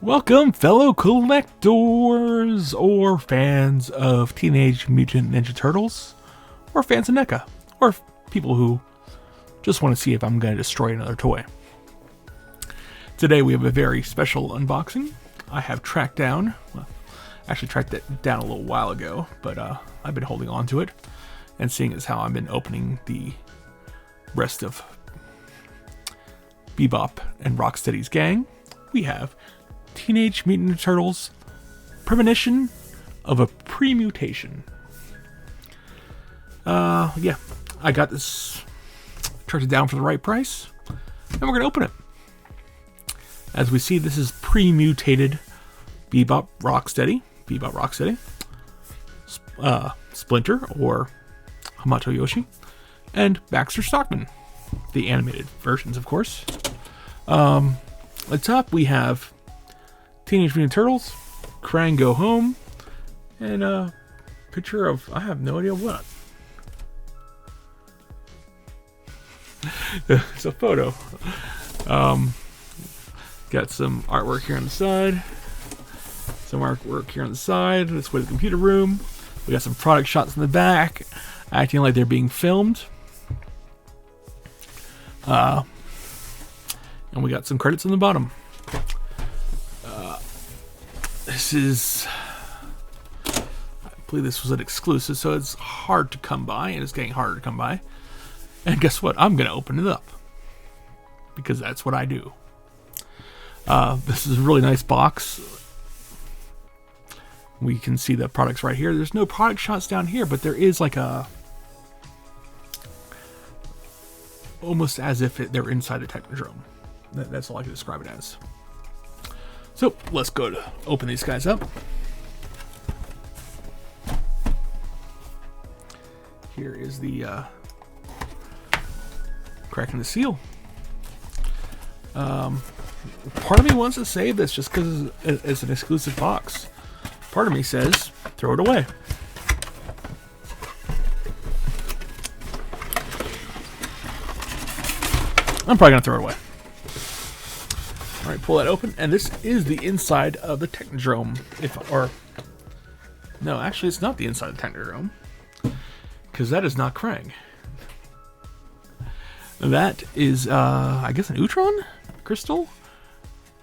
Welcome, fellow collectors or fans of Teenage Mutant Ninja Turtles, or fans of NECA, or people who just want to see if I'm going to destroy another toy. Today we have a very special unboxing. I have tracked down, well, actually tracked it down a little while ago, but I've been holding on to it, and seeing as how I've been opening the rest of BEBOP and ROCKSTEADY's gang, we have Teenage Mutant Ninja Turtles Premonition of a Premutation. Yeah, I got this, tracked it down for the right price, and we're going to open it. As we see, this is Premutated BEBOP ROCKSTEADY, Splinter, or HAMOTO YOSHI, and BAXTER STOCKMAN, the animated versions, of course. At the top, we have Teenage Mutant Turtles, Krang Go Home, and a picture of, I have no idea what. It's a photo. Got some artwork here on the side. Some artwork here on the side. This way to the computer room. We got some product shots in the back, acting like they're being filmed. And we got some credits on the bottom. This is, I believe this was an exclusive, so it's hard to come by, and it's getting harder to come by. And guess what? I'm going to open it up, because that's what I do. This is a really nice box. We can see the products right here. There's no product shots down here, but there is like a, almost as if they're inside the Technodrome. That's all I can describe it as. So let's go to open these guys up. Here is the cracking the seal. Part of me wants to save this just because it's an exclusive box. Part of me says throw it away. I'm probably gonna throw it away. All right, pull that open, and this is the inside of the Technodrome. No, actually, it's not the inside of the Technodrome, because that is not Krang. That is, I guess, an Utron crystal.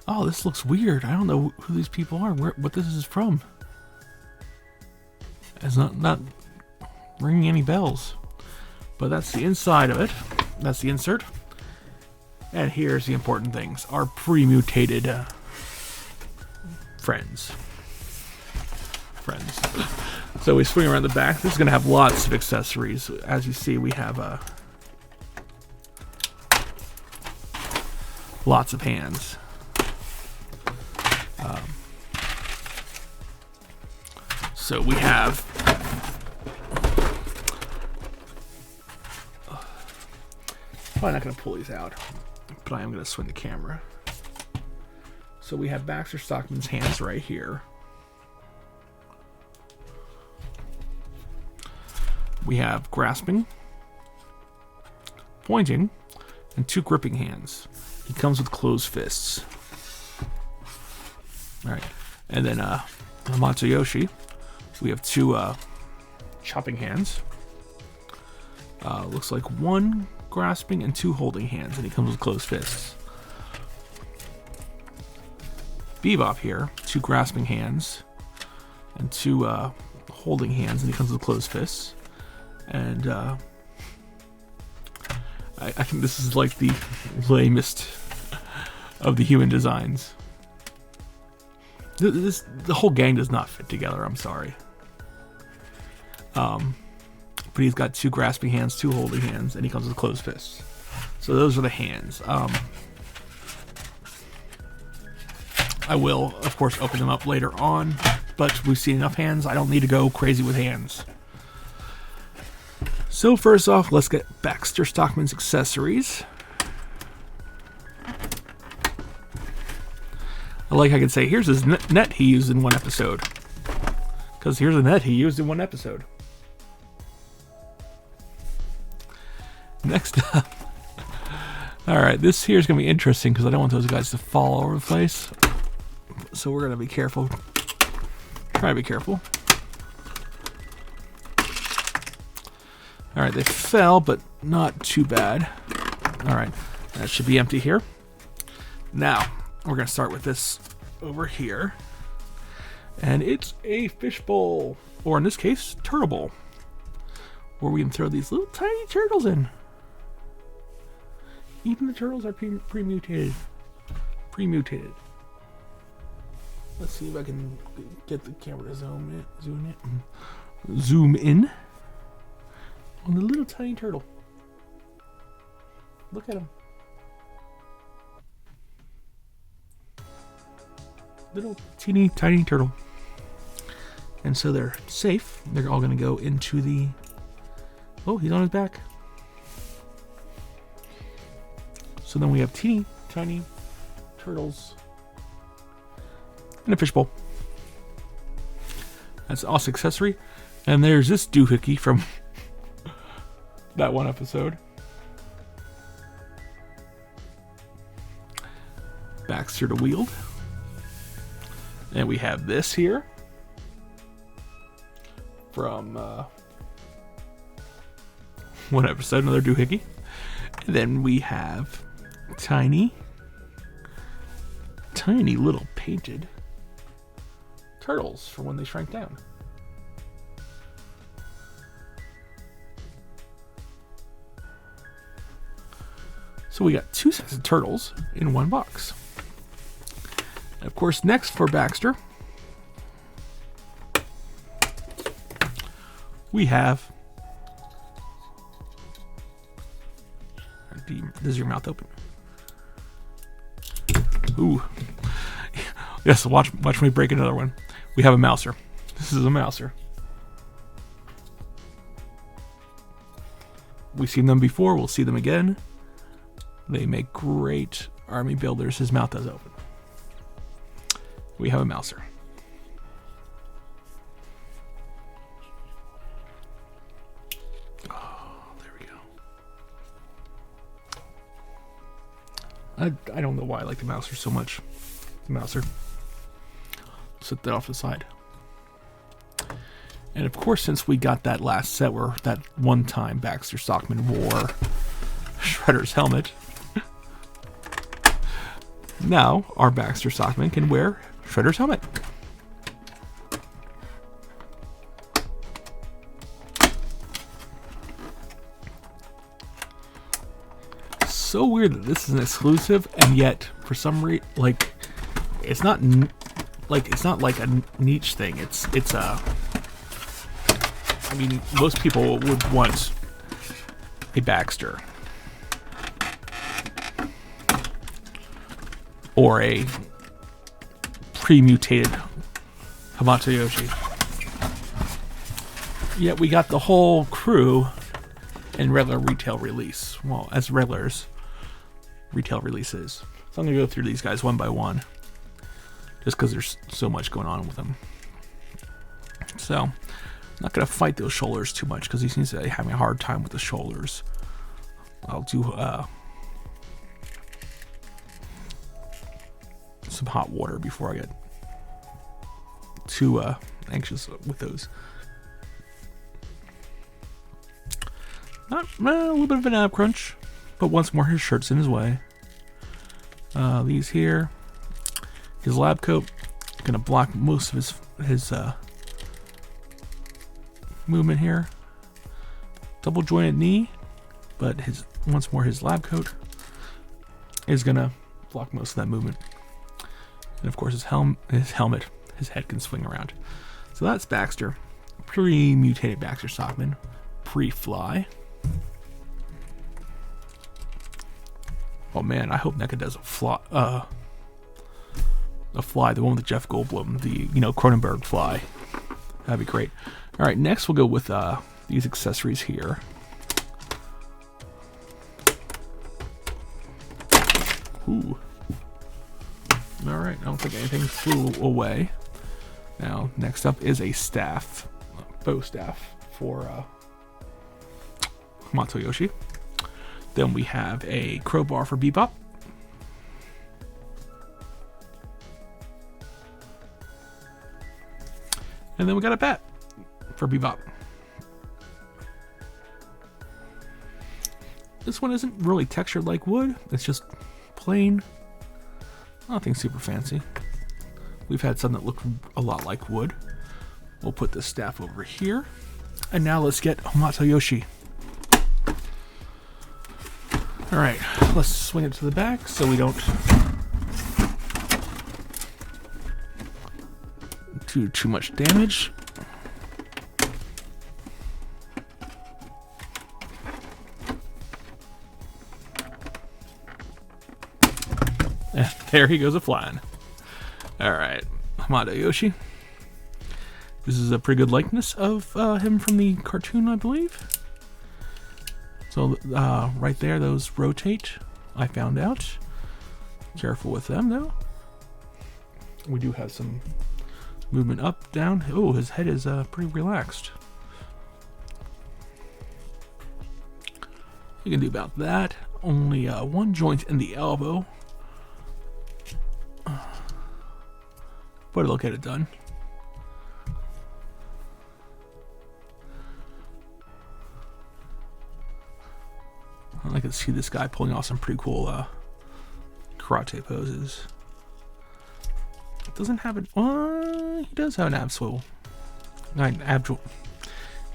Oh, this looks weird. I don't know who these people are. What this is from? It's not ringing any bells. But that's the inside of it. That's the insert. And here's the important things. Our pre-mutated friends. So we swing around the back. This is going to have lots of accessories. As you see, we have lots of hands. So we have probably not going to pull these out, but I am going to swing the camera. So we have Baxter Stockman's hands right here. We have grasping, pointing, and 2 gripping hands. He comes with closed fists. Alright, and then HAMOTO YOSHI, we have 2 chopping hands. Looks like 1 grasping and 2 holding hands, and he comes with closed fists. BEBOP here, 2 grasping hands and 2 holding hands, and he comes with closed fists. And I think this is like the lamest of the human designs. The whole gang does not fit together, I'm sorry. But he's got 2 grasping hands, 2 holding hands, and he comes with closed fists. So those are the hands. I will, of course, open them up later on, but we've seen enough hands. I don't need to go crazy with hands. So first off, let's get Baxter Stockman's accessories. I like I can say, here's his net he used in 1 episode. Because here's a net he used in 1 episode. Next up. Alright, this here is going to be interesting because I don't want those guys to fall all over the place. so we're gonna be careful. Try to be careful. All right, they fell, but not too bad. All right, that should be empty here. Now, we're gonna start with this over here. And it's a fishbowl, or in this case, turtle bowl, where we can throw these little tiny turtles in. Even the turtles are pre-mutated. Pre-mutated. Let's see if I can get the camera to zoom in on the little tiny turtle. Look at him. Little teeny tiny turtle. And so they're safe. They're all going to go into the... Oh, he's on his back. So then we have teeny tiny turtles in a fishbowl. That's an awesome accessory. And there's this doohickey from that one episode. Baxter to wield. And we have this here from one episode, another doohickey. And then we have tiny little painted turtles for when they shrank down. So we got 2 sets of turtles in one box. And of course, next for Baxter, we have... Does your mouth open? Ooh. Yes, watch me break another one. We have a mouser. This is a mouser. We've seen them before. We'll see them again. They make great army builders. His mouth does open. We have a mouser. Oh, there we go. I don't know why I like the mouser so much. The mouser. Set that off to the side. And of course, since we got that last set where that one time Baxter Stockman wore Shredder's helmet, now our Baxter Stockman can wear Shredder's helmet. So weird that this is an exclusive, and yet for some reason, like, it's not like a niche thing. It's a. I mean, most people would want a Baxter or a pre-mutated HAMOTO YOSHI. Yet we got the whole crew in regular retail release. Well, as regulars retail releases. So I'm going to go through these guys one by one, just because there's so much going on with them. So, I'm not going to fight those shoulders too much, because he seems to be having a hard time with the shoulders. I'll do some hot water before I get too anxious with those. Not a little bit of an ab crunch, but once more his shirt's in his way. These here, his lab coat, gonna block most of his movement here. Double jointed knee, but once more his lab coat is gonna block most of that movement. And of course his helmet, his head can swing around. So that's Baxter, pre-mutated Baxter Stockman, pre-fly. Oh man, I hope NECA does a fly, the one with Jeff Goldblum, the Cronenberg fly. That'd be great. All right, next we'll go with these accessories here. Ooh. All right, I don't think anything flew away. Now, next up is a staff, bow staff for HAMOTO YOSHI. Then we have a crowbar for BEBOP. And then we got a bat for BEBOP. This one isn't really textured like wood. It's just plain. Nothing super fancy. We've had some that look a lot like wood. We'll put the staff over here. And now let's get HAMOTO YOSHI. Alright, let's swing it to the back so we don't do too much damage. There he goes a-flying. Alright, HAMOTO YOSHI. This is a pretty good likeness of him from the cartoon, I believe. So right there, those rotate, I found out. Careful with them, though. We do have some movement up, down. Oh, his head is pretty relaxed. You can do about that. Only one joint in the elbow. But it'll get it done. I can see this guy pulling off some pretty cool karate poses. It doesn't have it. He does have an ab swivel.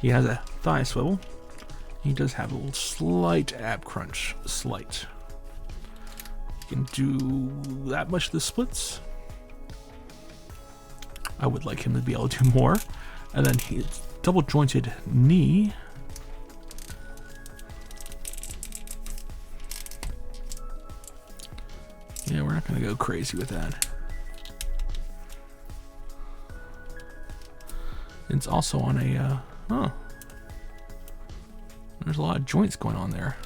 He has a thigh swivel. He does have a little slight ab crunch. Slight. You can do that much of the splits. I would like him to be able to do more. And then his double jointed knee. Yeah, we're not going to go crazy with that. It's also on a, there's a lot of joints going on there.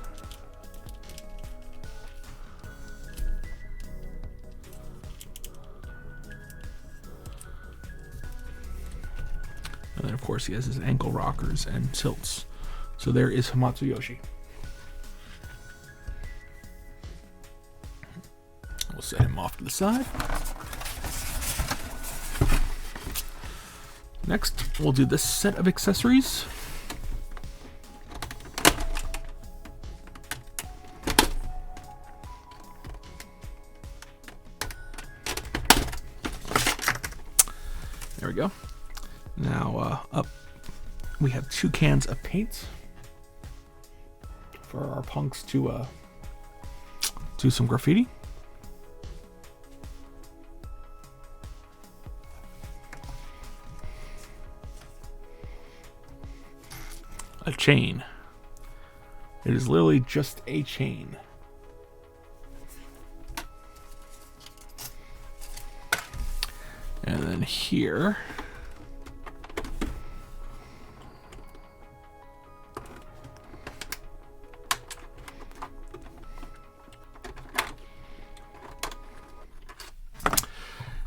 And then, of course, he has his ankle rockers and tilts. So there is HAMOTO YOSHI. We'll set him off to the side. Next, we'll do this set of accessories. There we go. Now up, we have 2 cans of paint for our punks to do some graffiti. A chain. It is literally just a chain. And then here,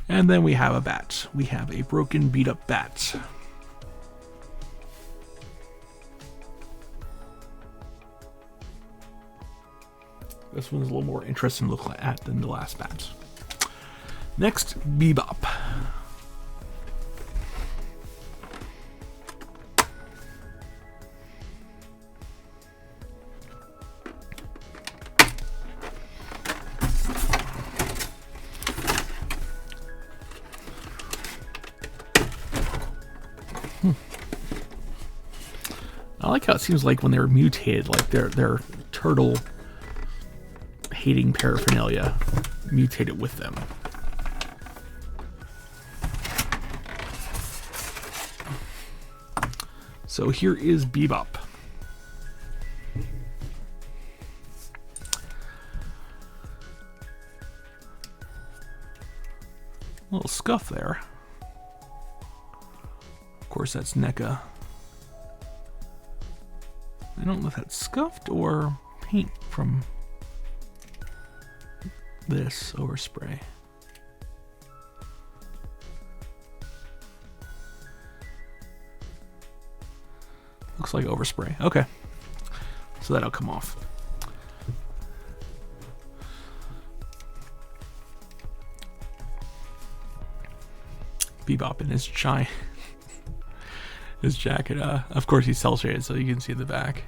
and then we have a bat. We have a broken, beat up bat. This one's a little more interesting to look at than the last bat. Next, BEBOP. I like how it seems like when they're mutated, like their turtle hating paraphernalia mutated with them. So here is BEBOP. A little scuff there. Of course, that's NECA. I don't know if that's scuffed or paint from this overspray. Looks like overspray. Okay. So that'll come off. BEBOP in his giant His jacket, of course he's cell shaded so you can see the back.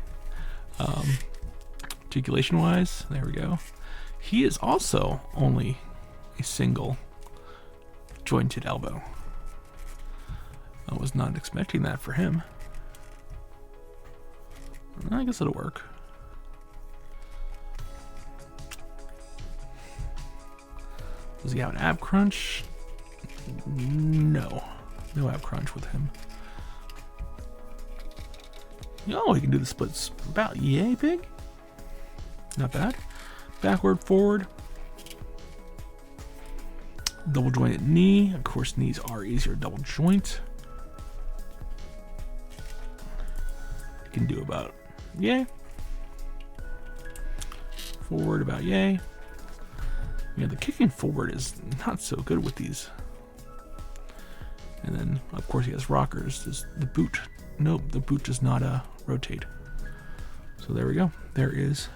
Articulation wise, there we go. He is also only a single jointed elbow. I was not expecting that for him. I guess it'll work. Does he have an ab crunch? No. No ab crunch with him. Oh, he can do the splits about yay big. Not bad. Backward, forward. Double jointed knee. Of course, knees are easier to double joint. He can do about yay. Forward about yay. Yeah, the kicking forward is not so good with these. And then, of course, he has rockers. There's the boot. Nope, the boot does not rotate. So there we go. There is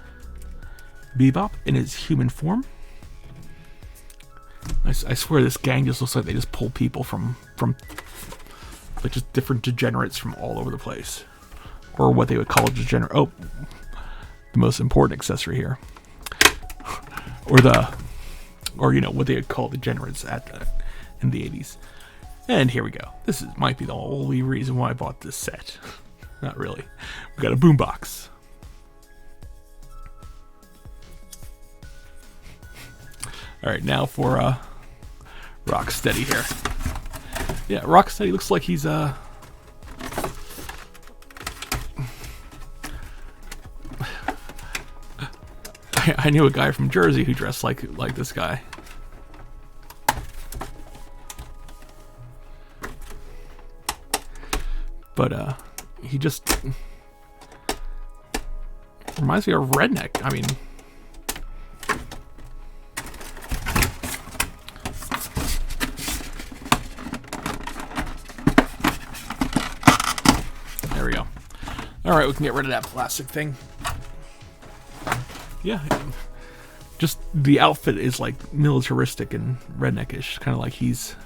BEBOP in his human form. I swear this gang just looks like they just pull people from like just different degenerates from all over the place. Or what they would call degenerate. Oh, the most important accessory here. Or you know, what they would call degenerates in the 80s. And here we go. This might be the only reason why I bought this set. Not really. We got a boombox. All right, now for ROCKSTEADY here. Yeah, ROCKSTEADY looks like he's I knew a guy from Jersey who dressed like this guy. But he just reminds me of Redneck. I mean, there we go. All right, we can get rid of that plastic thing. Yeah, just the outfit is like militaristic and redneckish, kind of like he's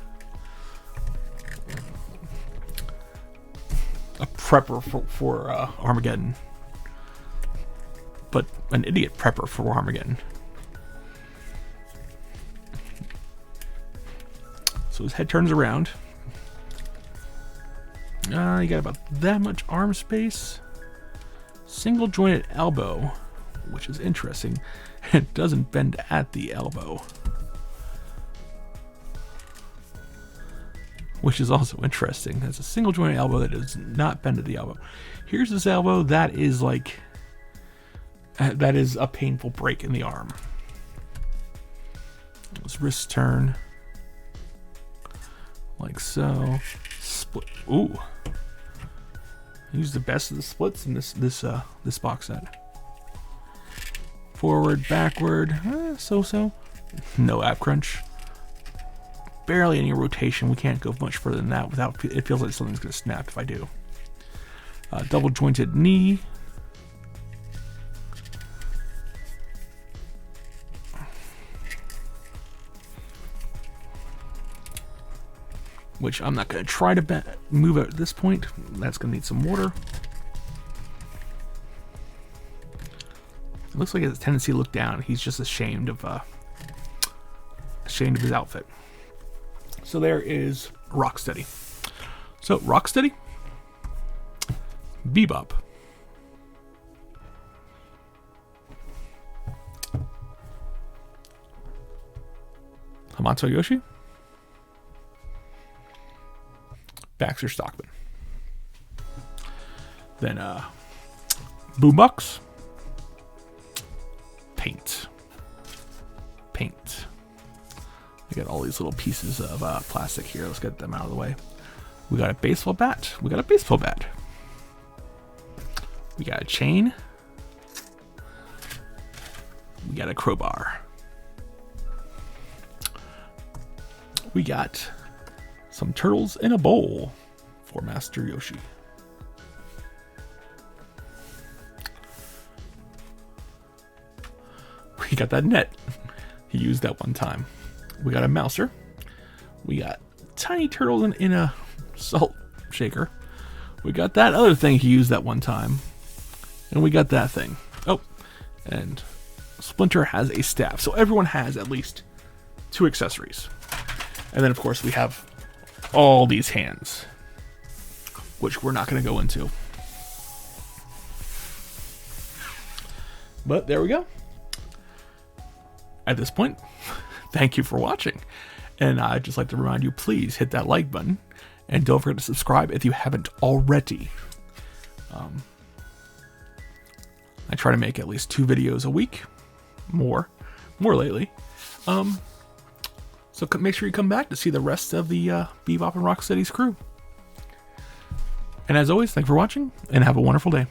a prepper for Armageddon, but an idiot prepper for Armageddon. So his head turns around. You got about that much arm space. Single jointed elbow, which is interesting. It doesn't bend at the elbow, which is also interesting. It's a single jointed elbow that does not bend at the elbow. Here's his elbow. That is like, that is a painful break in the arm. His wrist turn like so. Split. Ooh. Use the best of the splits in this box set. Forward, backward, so-so. No ab crunch. Barely any rotation. We can't go much further than that without, it feels like something's going to snap if I do. Double jointed knee. Which I'm not going to try to move at this point. That's going to need some water. It looks like he has a tendency to look down. He's just ashamed of his outfit. So there is ROCKSTEADY. So ROCKSTEADY, BEBOP, HAMOTO YOSHI, BAXTER STOCKMAN. Then boombox. Paint. I got all these little pieces of plastic here. Let's get them out of the way. We got a baseball bat. We got a baseball bat. We got a chain. We got a crowbar. We got some turtles in a bowl for Master Yoshi. We got that net. He used that one time. We got a mouser. We got tiny turtles in a salt shaker. We got that other thing he used that one time. And we got that thing. Oh, and Splinter has a staff. So everyone has at least 2 accessories. And then, of course, we have all these hands, which we're not going to go into. But there we go. At this point, thank you for watching. And I'd just like to remind you, please hit that like button. And don't forget to subscribe if you haven't already. I try to make at least 2 videos a week. More lately. So make sure you come back to see the rest of the BEBOP and ROCKSTEADY's crew. And as always, thanks for watching, and have a wonderful day.